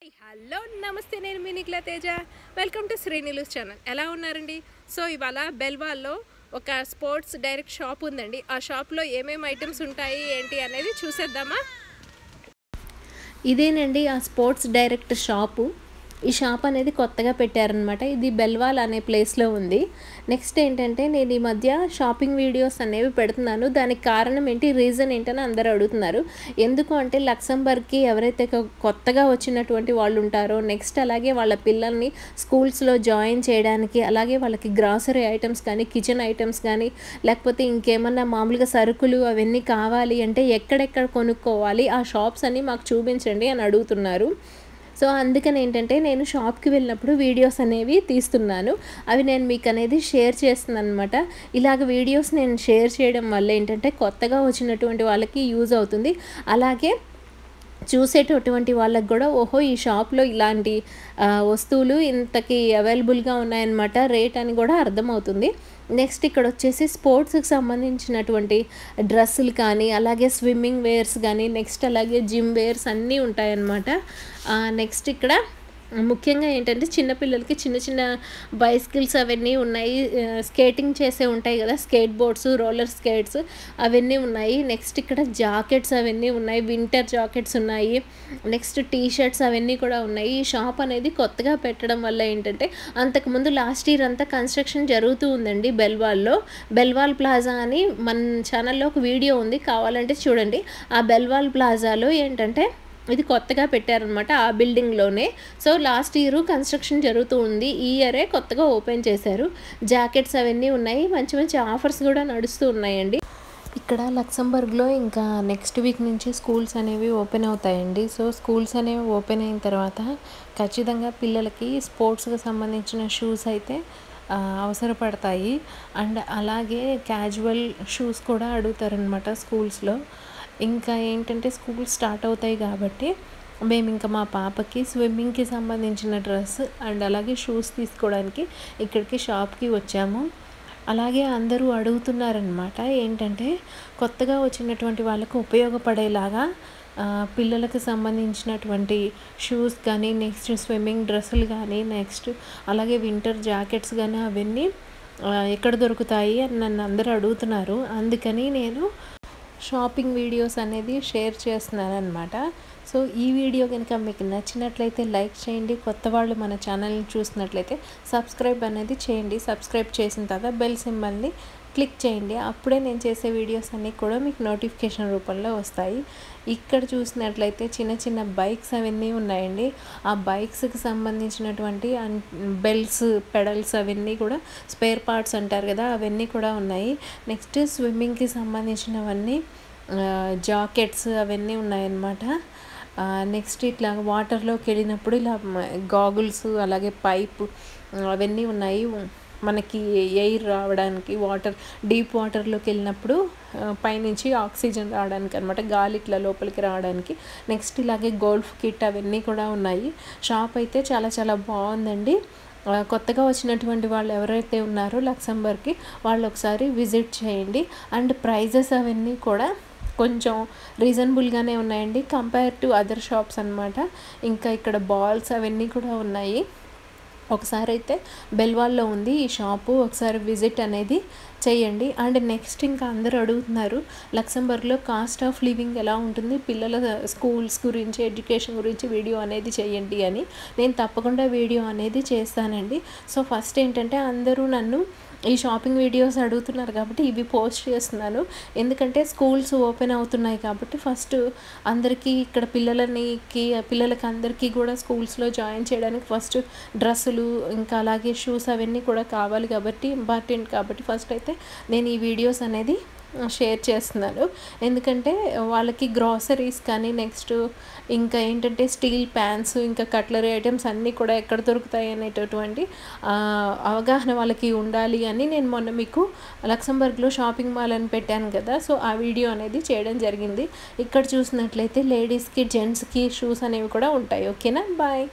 Hello నమస్తే, నేను మీ Nikhila Teja. Welcome to Srinilu's channel. ఎలా ఉన్నారండి? సో ఇవాళ బెల్వాల్లో ఒక స్పోర్ట్స్ డైరెక్ట్ షాప్ ఉందండి. ఆ షాప్లో ఏమేమి ఐటమ్స్ ఉంటాయి ఏంటి అనేది చూసేద్దామా? ఇదేనండి ఆ స్పోర్ట్స్ డైరెక్ట్ షాపు. ఈ షాప్ అనేది కొత్తగా పెట్టారనమాట. ఇది బెల్వాల్ అనే ప్లేస్లో ఉంది. నెక్స్ట్ ఏంటంటే, నేను ఈ మధ్య షాపింగ్ వీడియోస్ అనేవి పెడుతున్నాను. దానికి కారణం ఏంటి, రీజన్ ఏంటని అందరూ అడుగుతున్నారు. ఎందుకు అంటే, లక్సంబర్గ్కి ఎవరైతే కొత్తగా వచ్చినటువంటి వాళ్ళు ఉంటారో, నెక్స్ట్ అలాగే వాళ్ళ పిల్లల్ని స్కూల్స్లో జాయిన్ చేయడానికి, అలాగే వాళ్ళకి గ్రాసరీ ఐటమ్స్ కానీ, కిచెన్ ఐటమ్స్ కానీ, లేకపోతే ఇంకేమన్నా మామూలుగా సరుకులు అవన్నీ కావాలి అంటే ఎక్కడెక్కడ కొనుక్కోవాలి, ఆ షాప్స్ అన్నీ మాకు చూపించండి అని అడుగుతున్నారు. సో అందుకని ఏంటంటే, నేను షాప్కి వెళ్ళినప్పుడు వీడియోస్ అనేవి తీస్తున్నాను. అవి నేను మీకు అనేది షేర్ చేస్తున్నాను అనమాట. ఇలాగ వీడియోస్ నేను షేర్ చేయడం వల్ల ఏంటంటే, కొత్తగా వచ్చినటువంటి వాళ్ళకి యూజ్ అవుతుంది. అలాగే చూసేటటువంటి వాళ్ళకి కూడా ఓహో ఈ షాప్లో ఇలాంటి వస్తువులు ఇంతకి అవైలబుల్గా ఉన్నాయన్నమాట, రేట్ అని కూడా అర్థమవుతుంది. నెక్స్ట్ ఇక్కడ వచ్చేసి స్పోర్ట్స్కి సంబంధించినటువంటి డ్రెస్సులు కానీ, అలాగే స్విమ్మింగ్ వేర్స్ కానీ, నెక్స్ట్ అలాగే జిమ్ వేర్స్ అన్నీ ఉంటాయన్నమాట. నెక్స్ట్ ఇక్కడ ముఖ్యంగా ఏంటంటే, చిన్నపిల్లలకి చిన్న చిన్న బైసికల్స్ అవన్నీ ఉన్నాయి. స్కేటింగ్ చేసే ఉంటాయి కదా, స్కేట్ బోర్డ్స్, రోలర్ స్కేట్స్ అవన్నీ ఉన్నాయి. నెక్స్ట్ ఇక్కడ జాకెట్స్ అవన్నీ ఉన్నాయి, వింటర్ జాకెట్స్ ఉన్నాయి. నెక్స్ట్ టీ షర్ట్స్ అవన్నీ కూడా ఉన్నాయి. ఈ షాప్ అనేది కొత్తగా పెట్టడం వల్ల ఏంటంటే, అంతకుముందు లాస్ట్ ఇయర్ అంతా కన్స్ట్రక్షన్ జరుగుతూ ఉందండి బెల్వాల్లో. బెల్వాల్ ప్లాజా అని మన ఛానల్లో ఒక వీడియో ఉంది, కావాలంటే చూడండి. ఆ బెల్వాల్ ప్లాజాలో ఏంటంటే, ఇది కొత్తగా పెట్టారనమాట ఆ బిల్డింగ్లోనే. సో లాస్ట్ ఇయర్ కన్స్ట్రక్షన్ జరుగుతూ ఉంది, ఈ ఇయరే కొత్తగా ఓపెన్ చేశారు. జాకెట్స్ అవన్నీ ఉన్నాయి, మంచి మంచి ఆఫర్స్ కూడా నడుస్తూ ఉన్నాయండి. ఇక్కడ లక్సంబర్గ్లో ఇంకా నెక్స్ట్ వీక్ నుంచి స్కూల్స్ అనేవి ఓపెన్ అవుతాయండి. సో స్కూల్స్ అనేవి ఓపెన్ అయిన తర్వాత ఖచ్చితంగా పిల్లలకి స్పోర్ట్స్కి సంబంధించిన షూస్ అయితే అవసరపడతాయి. అండ్ అలాగే క్యాజువల్ షూస్ కూడా అడుగుతారనమాట స్కూల్స్లో. ఇంకా ఏంటంటే, స్కూల్ స్టార్ట్ అవుతాయి కాబట్టి మేము ఇంకా మా పాపకి స్విమ్మింగ్కి సంబంధించిన డ్రెస్ అండ్ అలాగే షూస్ తీసుకోవడానికి ఇక్కడికి షాప్కి వచ్చాము. అలాగే అందరూ అడుగుతున్నారనమాట, ఏంటంటే కొత్తగా వచ్చినటువంటి వాళ్ళకు ఉపయోగపడేలాగా పిల్లలకు సంబంధించినటువంటి షూస్ కానీ, నెక్స్ట్ స్విమ్మింగ్ డ్రెస్సులు కానీ, నెక్స్ట్ అలాగే వింటర్ జాకెట్స్ కానీ అవన్నీ ఎక్కడ దొరుకుతాయి అని నన్ను అందరూ అడుగుతున్నారు. అందుకని నేను షాపింగ్ వీడియోస్ అనేది షేర్ చేస్తున్నాను అనమాట. సో ఈ వీడియో కనుక మీకు నచ్చినట్లయితే లైక్ చేయండి. కొత్త వాళ్ళు మన ఛానల్ని చూసినట్లయితే సబ్స్క్రైబ్ అనేది చేయండి. సబ్స్క్రైబ్ చేసిన తర్వాత బెల్ సింబల్ని క్లిక్ చేయండి. అప్పుడే నేను చేసే వీడియోస్ అన్నీ కూడా మీకు నోటిఫికేషన్ రూపంలో వస్తాయి. ఇక్కడ చూసినట్లయితే చిన్న చిన్న బైక్స్ అవన్నీ ఉన్నాయండి. ఆ బైక్స్కి సంబంధించినటువంటి బెల్ట్స్, పెడల్స్ అవన్నీ కూడా స్పేర్ పార్ట్స్ అంటారు కదా, అవన్నీ కూడా ఉన్నాయి. నెక్స్ట్ స్విమ్మింగ్కి సంబంధించినవన్నీ జాకెట్స్ అవన్నీ ఉన్నాయన్నమాట. నెక్స్ట్ ఇట్లా వాటర్లోకి వెళ్ళినప్పుడు ఇలా గాగుల్స్, అలాగే పైప్ అవన్నీ ఉన్నాయి. మనకి ఎయిర్ రావడానికి, డీప్ వాటర్లోకి వెళ్ళినప్పుడు పైనుంచి ఆక్సిజన్ రావడానికి అనమాట, గాలి ఇట్లా లోపలికి రావడానికి. నెక్స్ట్ ఇలాగే గోల్ఫ్ కిట్ అవన్నీ కూడా ఉన్నాయి. షాప్ అయితే చాలా చాలా బాగుందండి. కొత్తగా వచ్చినటువంటి వాళ్ళు ఎవరైతే ఉన్నారో లక్సంబర్గ్కి, వాళ్ళు ఒకసారి విజిట్ చేయండి. అండ్ ప్రైజెస్ అవన్నీ కూడా కొంచెం రీజనబుల్గానే ఉన్నాయండి కంపేర్ టు అదర్ షాప్స్ అనమాట. ఇంకా ఇక్కడ బాల్స్ అవన్నీ కూడా ఉన్నాయి. ఒకసారి అయితే బెల్వాల్లో ఉంది ఈ షాపు, ఒకసారి విజిట్ అనేది చేయండి. అండ్ నెక్స్ట్ ఇంకా అందరూ అడుగుతున్నారు, లక్సంబర్గ్లో కాస్ట్ ఆఫ్ లివింగ్ ఎలా ఉంటుంది, పిల్లల స్కూల్స్ గురించి, ఎడ్యుకేషన్ గురించి వీడియో అనేది చేయండి అని. నేను తప్పకుండా వీడియో అనేది చేస్తానండి. సో ఫస్ట్ ఏంటంటే, అందరూ నన్ను ఈ షాపింగ్ వీడియోస్ అడుగుతున్నారు కాబట్టి ఇవి పోస్ట్ చేస్తున్నాను. ఎందుకంటే స్కూల్స్ ఓపెన్ అవుతున్నాయి కాబట్టి ఫస్ట్ అందరికీ ఇక్కడ పిల్లలకి అందరికీ కూడా స్కూల్స్లో జాయిన్ చేయడానికి ఫస్ట్ డ్రెస్సులు, ఇంకా అలాగే షూస్ అవన్నీ కూడా కావాలి కాబట్టి, ఇంపార్టెంట్ కాబట్టి ఫస్ట్ అయితే నేను ఈ వీడియోస్ అనేది షేర్ చేస్తున్నాను. ఎందుకంటే వాళ్ళకి గ్రాసరీస్ కానీ, నెక్స్ట్ ఇంకా ఏంటంటే స్టీల్ ప్యాన్స్, ఇంకా కట్లరీ ఐటమ్స్ అన్నీ కూడా ఎక్కడ దొరుకుతాయి అనేటటువంటి అవగాహన వాళ్ళకి ఉండాలి అని నేను మొన్న మీకు లక్సంబర్గ్లో షాపింగ్ మాల్ అని పెట్టాను కదా, సో ఆ వీడియో అనేది చేయడం జరిగింది. ఇక్కడ చూసినట్లయితే లేడీస్కి, జెంట్స్కి షూస్ అనేవి కూడా ఉంటాయి. ఓకేనా, బాయ్.